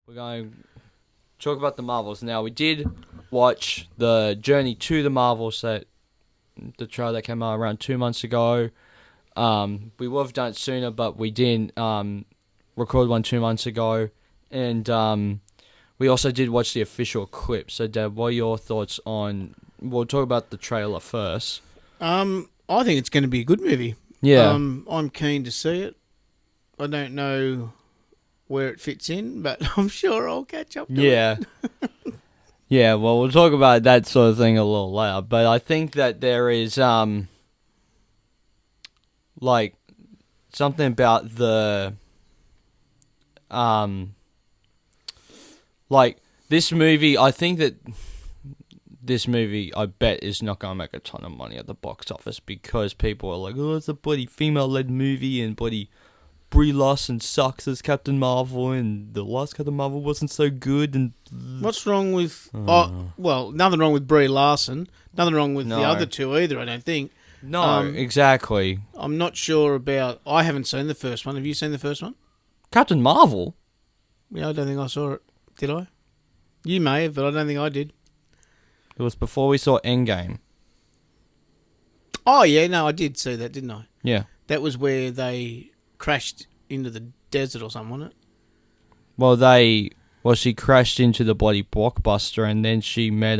We're going to talk about the Marvels. Now, we did watch the Journey to the Marvels, the trailer that came out around 2 months ago. We would have done it sooner, but we didn't record one 2 months ago. And we also did watch the official clip. So, Dad, what are your thoughts on... We'll talk about the trailer first. I think it's going to be a good movie. Yeah. I'm keen to see it. I don't know where it fits in, but I'm sure I'll catch up to it. Yeah. Yeah, well, we'll talk about that sort of thing a little later. But I think that there is, like, something about the, like, this movie, I think that this movie, I bet, is not going to make a ton of money at the box office because people are like, oh, it's a bloody female-led movie and bloody Brie Larson sucks as Captain Marvel and the last Captain Marvel wasn't so good. And what's wrong with... nothing wrong with Brie Larson. Nothing wrong with the other two either, I don't think. No, exactly. I'm not sure about... I haven't seen the first one. Have you seen the first one? Captain Marvel? Yeah, I don't think I saw it. Did I? You may have, but I don't think I did. It was before we saw Endgame. Oh, yeah, no, I did see that, didn't I? Yeah. That was where they crashed into the desert or something, wasn't it? Well, she crashed into the bloody blockbuster and then she met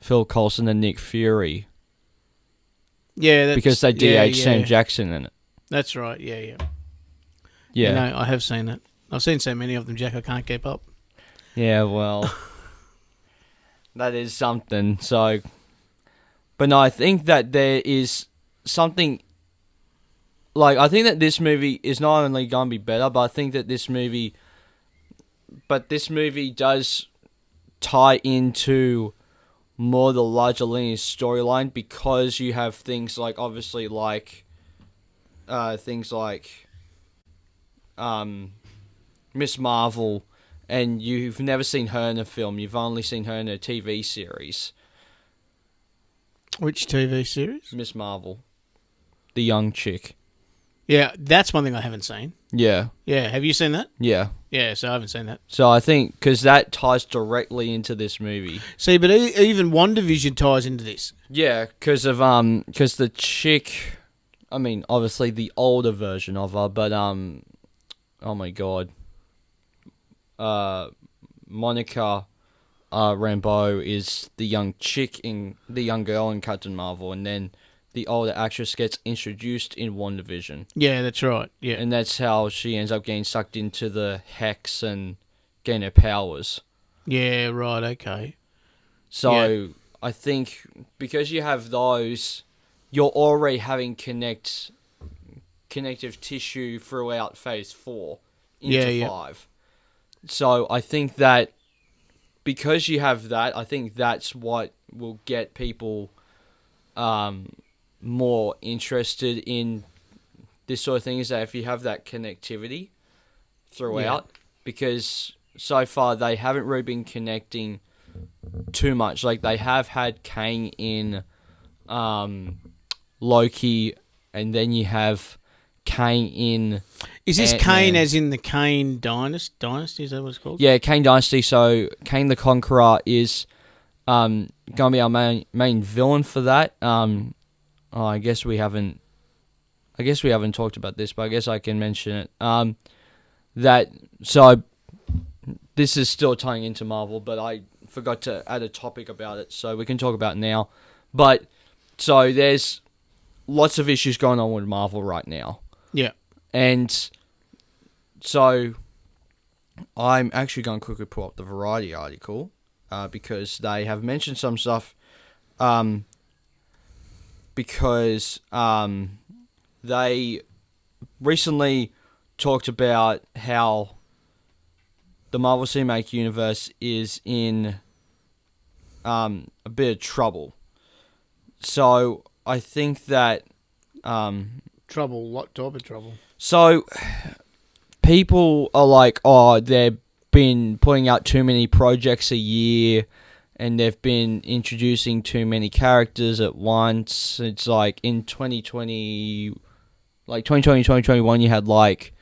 Phil Coulson and Nick Fury. Yeah, that's... Because they de-aged Sam Jackson in it. That's right, yeah. Yeah. You know, I have seen it. I've seen so many of them, Jack, I can't keep up. Yeah, well... that is something, so... But no, I think that there is something... Like, I think that this movie is not only going to be better, but I think that this movie... But this movie does tie into more the larger linear storyline because you have things like, obviously, like... things like... Miss Marvel, and you've never seen her in a film. You've only seen her in a TV series. Which TV series? Miss Marvel. The young chick. Yeah, that's one thing I haven't seen. Yeah. Yeah, have you seen that? Yeah. Yeah, so I haven't seen that. So I think, because that ties directly into this movie. See, but even WandaVision ties into this. Yeah, because the chick, I mean, obviously the older version of her, but, oh my god. Monica Rambeau is the young girl in Captain Marvel, and then the older actress gets introduced in WandaVision. Yeah, that's right. Yeah, and that's how she ends up getting sucked into the hex and getting her powers. Yeah, right. Okay. So I think because you have those, you're already having connective tissue throughout Phase 4 into 5. So I think that because you have that, I think that's what will get people more interested in this sort of thing, is that if you have that connectivity throughout, because so far they haven't really been connecting too much. Like, they have had Kang in Loki, and then you have Kang in... Is this Ant-Man. Kane as in the Kane Dynasty? Is that what it's called? Yeah, Kane Dynasty. So Kane the Conqueror is going to be our main villain for that. I guess we haven't talked about this, but I guess I can mention it. This is still tying into Marvel, but I forgot to add a topic about it, so we can talk about it now. But so there's lots of issues going on with Marvel right now. Yeah. And so I'm actually going to quickly pull up the Variety article because they have mentioned some stuff because they recently talked about how the Marvel Cinematic Universe is in a bit of trouble. So I think that... Trouble? What type of trouble? So people are like, oh, they've been putting out too many projects a year and they've been introducing too many characters at once. It's like in 2020, 2021, you had like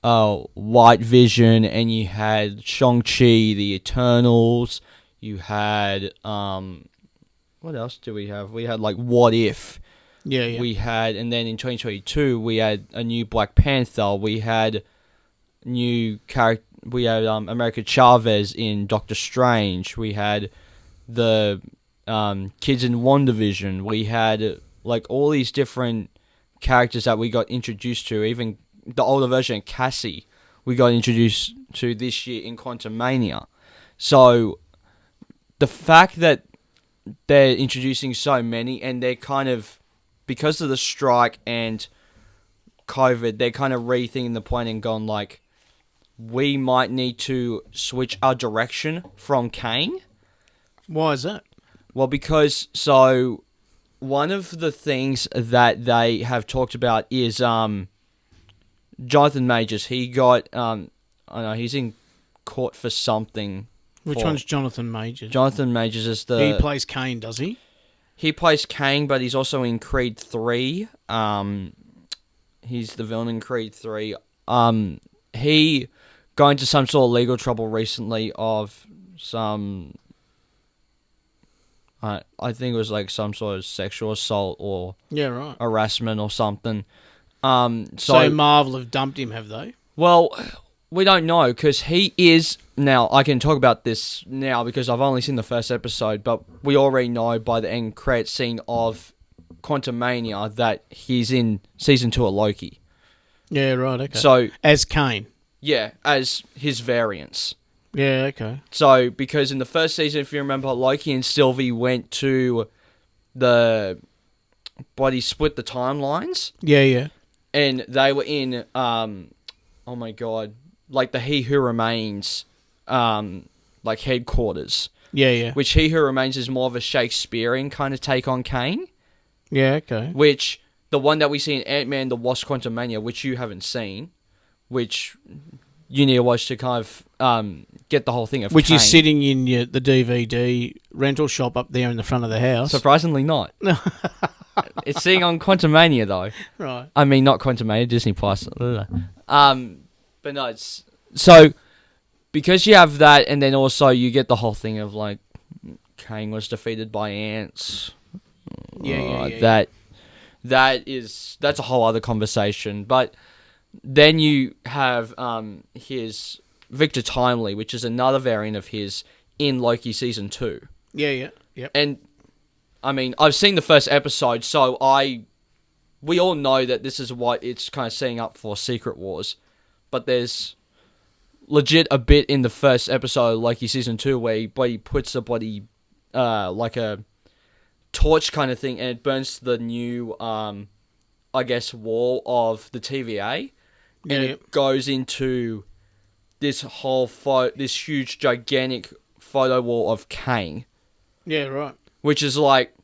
White Vision, and you had Shang-Chi, the Eternals. You had what else do we have? We had like What If. Yeah. We had, and then in 2022 we had a new Black Panther. We had new character. We had America Chavez in Doctor Strange. We had the kids in WandaVision. We had like all these different characters that we got introduced to. Even the older version of Cassie we got introduced to this year in Quantumania. So the fact that they're introducing so many, and they're kind of, because of the strike and COVID, they're kind of rethinking the plan and going like, we might need to switch our direction from Kang. Why is that? Well, because, so, one of the things that they have talked about is Jonathan Majors. He got, I know, he's in court for something. Which one's Jonathan Majors? Jonathan Majors is the... He plays Kane, does he? He plays Kang, but he's also in Creed 3. He's the villain in Creed 3. He got into some sort of legal trouble recently of some... I think it was like some sort of sexual assault or harassment or something. So Marvel have dumped him, have they? Well, we don't know, because he is... Now, I can talk about this now because I've only seen the first episode, but we already know by the end credit scene of Quantumania that he's in Season 2 of Loki. Yeah, right, okay. So, as Kane? Yeah, as his variants. Yeah, okay. So, because in the first season, if you remember, Loki and Sylvie went to the... He split the timelines. Yeah. And they were in, oh my god, like the He Who Remains, like headquarters. Yeah. Which He Who Remains is more of a Shakespearean kind of take on Kane. Yeah, okay. Which, the one that we see in Ant-Man, the Wasp Quantumania, which you haven't seen, which you need to watch to kind of get the whole thing of Which Kane. is sitting in the DVD rental shop up there in the front of the house. Surprisingly not. It's sitting on Quantumania, though. Right. I mean, not Quantumania, Disney Plus. But no, it's... So, because you have that, and then also you get the whole thing of, like, Kang was defeated by ants. Yeah. That's a whole other conversation. But then you have his Victor Timely, which is another variant of his in Loki Season 2. Yeah. Yep. And, I mean, I've seen the first episode, so we all know that this is what it's kind of setting up for Secret Wars. But there's legit a bit in the first episode, Loki Season 2, where he puts a bloody, like a torch kind of thing, and it burns the new, I guess, wall of the TVA. And it goes into this whole this huge, gigantic photo wall of Kang. Yeah, right. Which is like,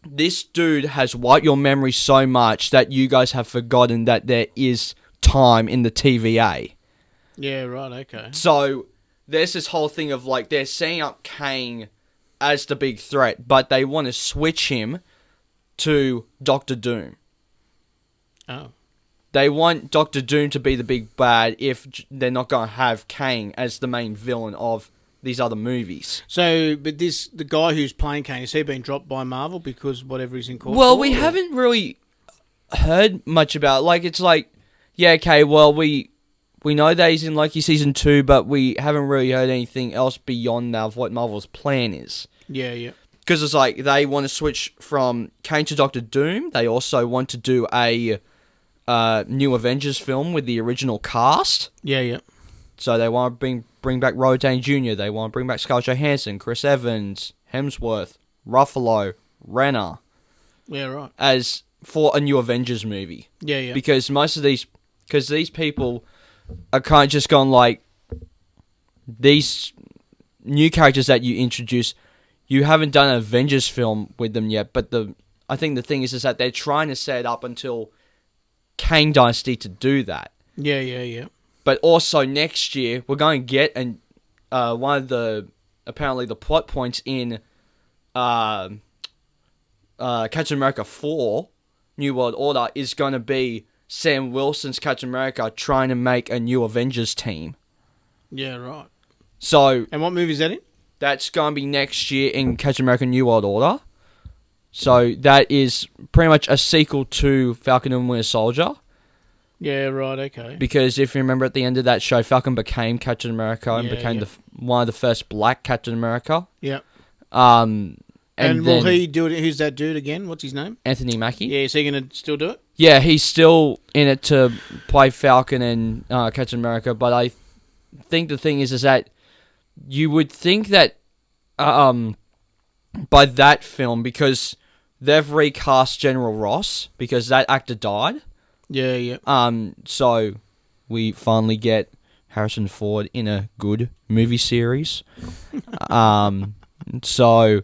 this dude has wiped your memory so much that you guys have forgotten that there is time in the TVA. Yeah, right, okay. So, there's this whole thing of, like, they're setting up Kang as the big threat, but they want to switch him to Doctor Doom. Oh. They want Doctor Doom to be the big bad if they're not going to have Kang as the main villain of these other movies. So, but the guy who's playing Kane, has he been dropped by Marvel because whatever he's in court Well, for, we haven't really heard much about it. Like, it's like, yeah, okay, well, we know that he's in Loki Season 2, but we haven't really heard anything else beyond that of what Marvel's plan is. Yeah. Because it's like, they want to switch from Kane to Doctor Doom. They also want to do a new Avengers film with the original cast. Yeah. So they want to bring back Robert Downey Jr., they want to bring back Scarlett Johansson, Chris Evans, Hemsworth, Ruffalo, Renner. Yeah, right. As for a new Avengers movie. Yeah. Because these people are kind of just gone like, these new characters that you introduce, you haven't done an Avengers film with them yet, but I think the thing is that they're trying to set it up until Kang Dynasty to do that. Yeah. But also next year, we're going to get one of the, apparently the plot points in Captain America 4, New World Order, is going to be Sam Wilson's Captain America trying to make a new Avengers team. Yeah, right. So And what movie is that in? that's going to be next year in Captain America New World Order. So that is pretty much a sequel to Falcon and Winter Soldier. Yeah, right, okay. Because if you remember at the end of that show, Falcon became Captain America and became one of the first black Captain America. Yeah. And will he do it? Who's that dude again? What's his name? Anthony Mackie. Yeah, is he going to still do it? Yeah, he's still in it to play Falcon and Captain America. But I think the thing is that you would think that by that film, because they've recast General Ross because that actor died. Yeah, yeah. So we finally get Harrison Ford in a good movie series. So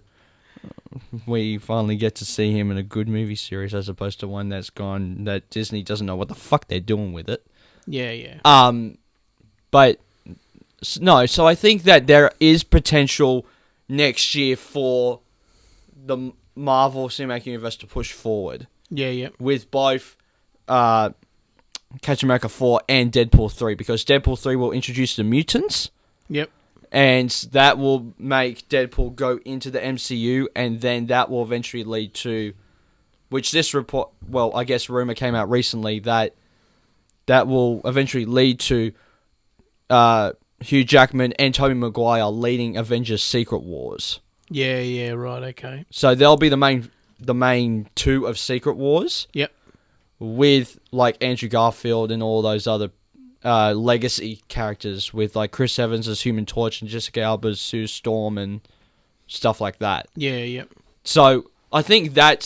we finally get to see him in a good movie series as opposed to one that Disney doesn't know what the fuck they're doing with it. Yeah, yeah. But no, so I think that there is potential next year for the Marvel Cinematic Universe to push forward. Yeah, yeah. With both Captain America 4 and Deadpool 3, because Deadpool 3 will introduce the mutants. Yep. And that will make Deadpool go into the MCU, and then that will eventually lead to, which this report, well, I guess rumor came out recently, that will eventually lead to Hugh Jackman and Tobey Maguire leading Avengers Secret Wars. Yeah, yeah, right, okay. So they'll be the main two of Secret Wars. Yep. With like Andrew Garfield and all those other legacy characters, with like Chris Evans as Human Torch and Jessica Alba as Sue Storm and stuff like that. Yeah, yep. So I think they're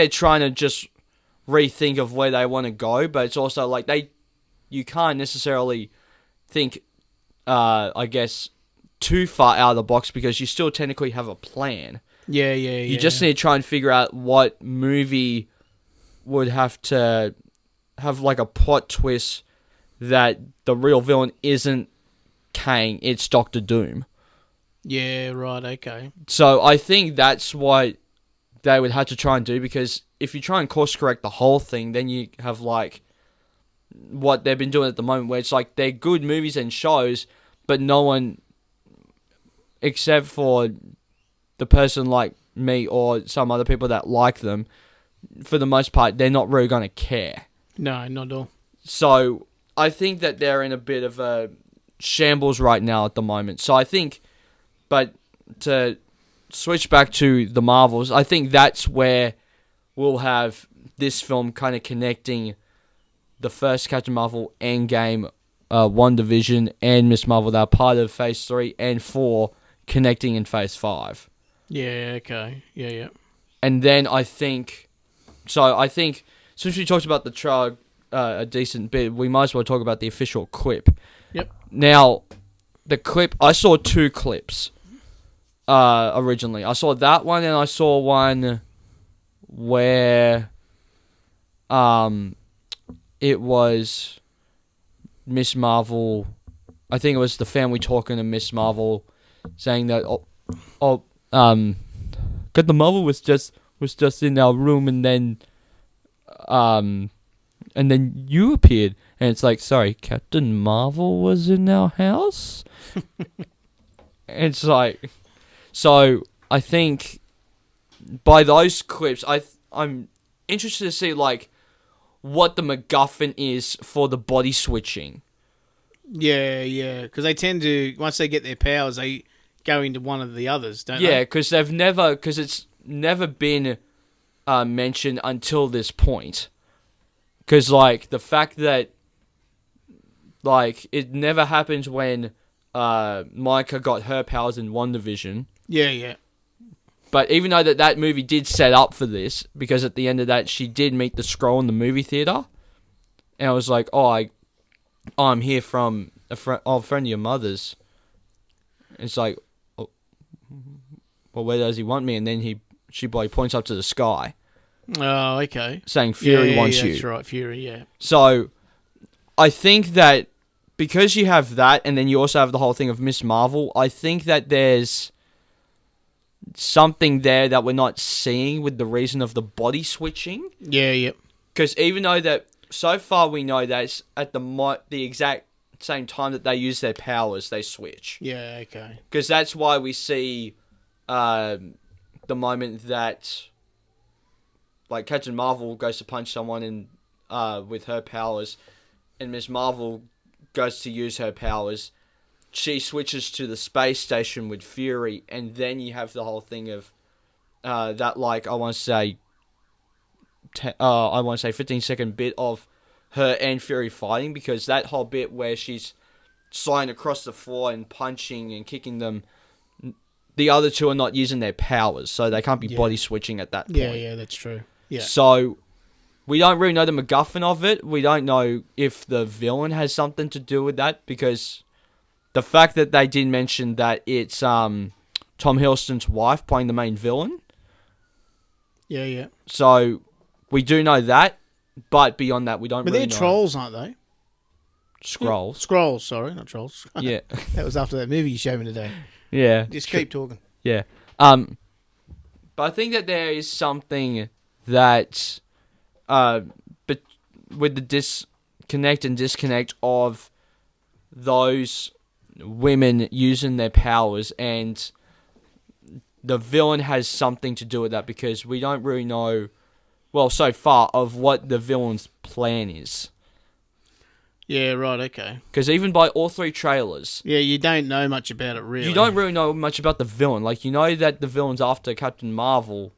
trying to just rethink of where they want to go, but it's also like you can't necessarily think, I guess, too far out of the box because you still technically have a plan. Yeah, yeah, yeah. You just need to try and figure out what movie would have to have like a plot twist that the real villain isn't Kang, it's Doctor Doom. Yeah, right, okay. So I think that's what they would have to try and do, because if you try and course correct the whole thing, then you have like what they've been doing at the moment, where it's like they're good movies and shows, but no one, except for the person like me or some other people that like them, for the most part, they're not really going to care. No, not at all. So I think that they're in a bit of a shambles right now at the moment. So I think, but to switch back to the Marvels, I think that's where we'll have this film kind of connecting the first Captain Marvel, Endgame, WandaVision, and Miss Marvel that are part of Phase 3 and 4 connecting in Phase 5. Yeah, okay. Yeah, yeah. And then I think, since we talked about the trailer a decent bit, we might as well talk about the official clip. Yep. Now, the clip, I saw 2 clips originally. I saw that one, and I saw one where it was Miss Marvel. I think it was the family talking to Miss Marvel, saying that Captain Marvel was just in our room, and then you appeared, and it's like, sorry, Captain Marvel was in our house. And it's like, so I think by those clips, I'm interested to see like what the MacGuffin is for the body switching. Yeah, yeah, because they tend to, once they get their powers, they go into one of the others, don't they? Yeah, because it's never been mentioned until this point. Because, like, the fact that, like, it never happened when Micah got her powers in WandaVision. Yeah, yeah. But even though that movie did set up for this, because at the end of that, she did meet the Skrull in the movie theater. And I was like, I'm here from a friend of your mother's. It's like, well, where does he want me? And then she points up to the sky. Oh, okay. Saying Fury wants you. That's right, Fury, yeah. So, I think that because you have that, and then you also have the whole thing of Miss Marvel, I think that there's something there that we're not seeing with the reason of the body switching. Yeah, yep. Because even though that so far we know that it's at the exact same time that they use their powers, they switch. Yeah, okay. Because that's why we see the moment that like Captain Marvel goes to punch someone in with her powers, and Ms. Marvel goes to use her powers. She switches to the space station with Fury, and then you have the whole thing of that, like, I want to say 15-second bit of her and Fury fighting, because that whole bit where she's sliding across the floor and punching and kicking them, the other two are not using their powers, so they can't be body switching at that point. Yeah, that's true. Yeah. So we don't really know the MacGuffin of it. We don't know if the villain has something to do with that, because the fact that they did mention that it's Tom Hiddleston's wife playing the main villain. Yeah. So we do know that, but beyond that, we don't really know. But they're trolls, aren't they? Skrulls. Skrulls, sorry, not trolls. Yeah. That was after that movie you showed me today. Yeah. Just keep talking. Yeah. But I think that there is something that, but with the disconnect and disconnect of those women using their powers, and the villain has something to do with that, because we don't really know, well, so far, of what the villain's plan is. Yeah, right, okay. Because even by all three trailers... Yeah, you don't know much about it, really. You don't really know much about the villain. Like, you know that the villain's after Captain Marvel,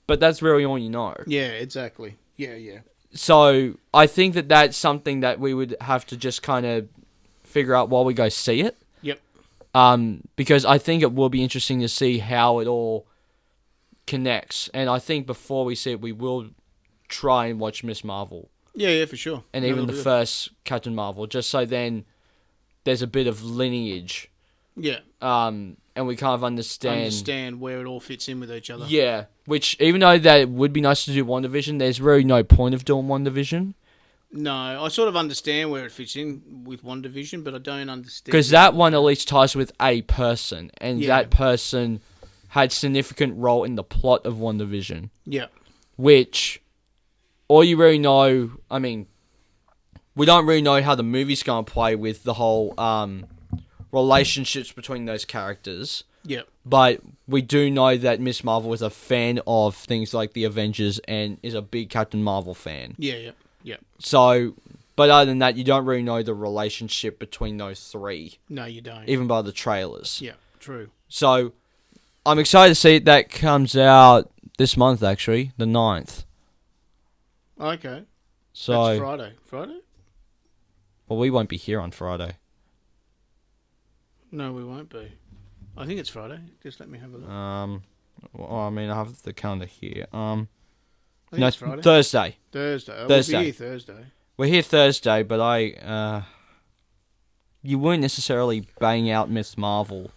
but that's really all you know. Yeah, exactly. Yeah. So, I think that that's something that we would have to just kind of figure out while we go see it. Yep. Because I think it will be interesting to see how it all connects. And I think before we see it, we will try and watch Ms. Marvel. Yeah, for sure. And even the first Captain Marvel, just so then there's a bit of lineage. Yeah. And we kind of understand where it all fits in with each other. Yeah, which, even though that it would be nice to do WandaVision, there's really no point of doing WandaVision. No, I sort of understand where it fits in with WandaVision, but I don't understand... Because that one at least ties with a person, and that person had significant role in the plot of WandaVision. Yeah. Which, all you really know... I mean, we don't really know how the movie's going to play with the whole relationships between those characters. Yeah. But we do know that Ms. Marvel is a fan of things like the Avengers and is a big Captain Marvel fan. Yeah. So, but other than that, you don't really know the relationship between those three. No, you don't. Even by the trailers. Yeah, true. So, I'm excited to see it. That comes out this month, actually, the 9th. Okay. So, that's Friday. Friday? Well, we won't be here on Friday. No, we won't be. I think it's Friday. Just let me have a look. Well, I mean, I have the calendar here. I think it's Friday. Thursday. Thursday. Thursday. We'll be here Thursday. We're here Thursday, but you wouldn't necessarily bang out Ms. Marvel.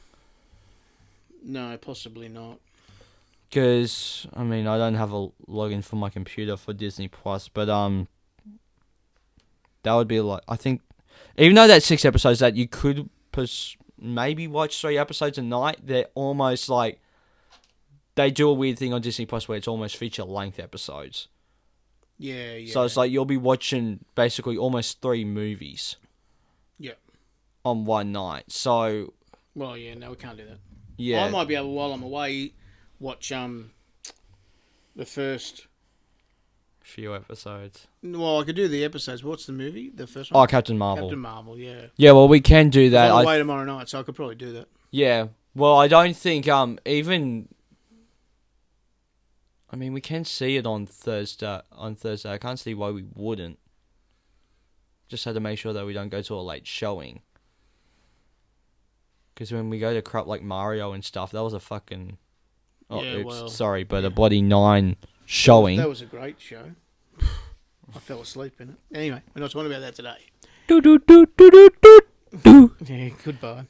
No, possibly not. Because, I mean, I don't have a login for my computer for Disney Plus, but that would be like, I think, even though that's 6 episodes that you could maybe watch 3 episodes a night, they're almost like, they do a weird thing on Disney Plus where it's almost feature-length episodes. Yeah. So it's like you'll be watching basically almost 3 movies. Yeah. On one night. So. Well, yeah, no, we can't do that. Yeah. I might be able, while I'm away, watch the first few episodes. Well, I could do the episodes. What's the movie? The first one? Oh, Captain Marvel. Captain Marvel, yeah. Yeah, well, we can do that. I'm away tomorrow night, so I could probably do that. Yeah. Well, I don't think even. I mean, we can see it on Thursday. I can't see why we wouldn't. Just had to make sure that we don't go to a late showing. Because when we go to crap like Mario and stuff, that was a fucking... Oh, yeah, oops, well, sorry, but a bloody 9 showing. That was a great show. I fell asleep in it. Anyway, we're not talking about that today. Yeah, goodbye.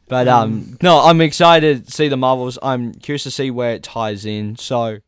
But, no, I'm excited to see the Marvels. I'm curious to see where it ties in, so...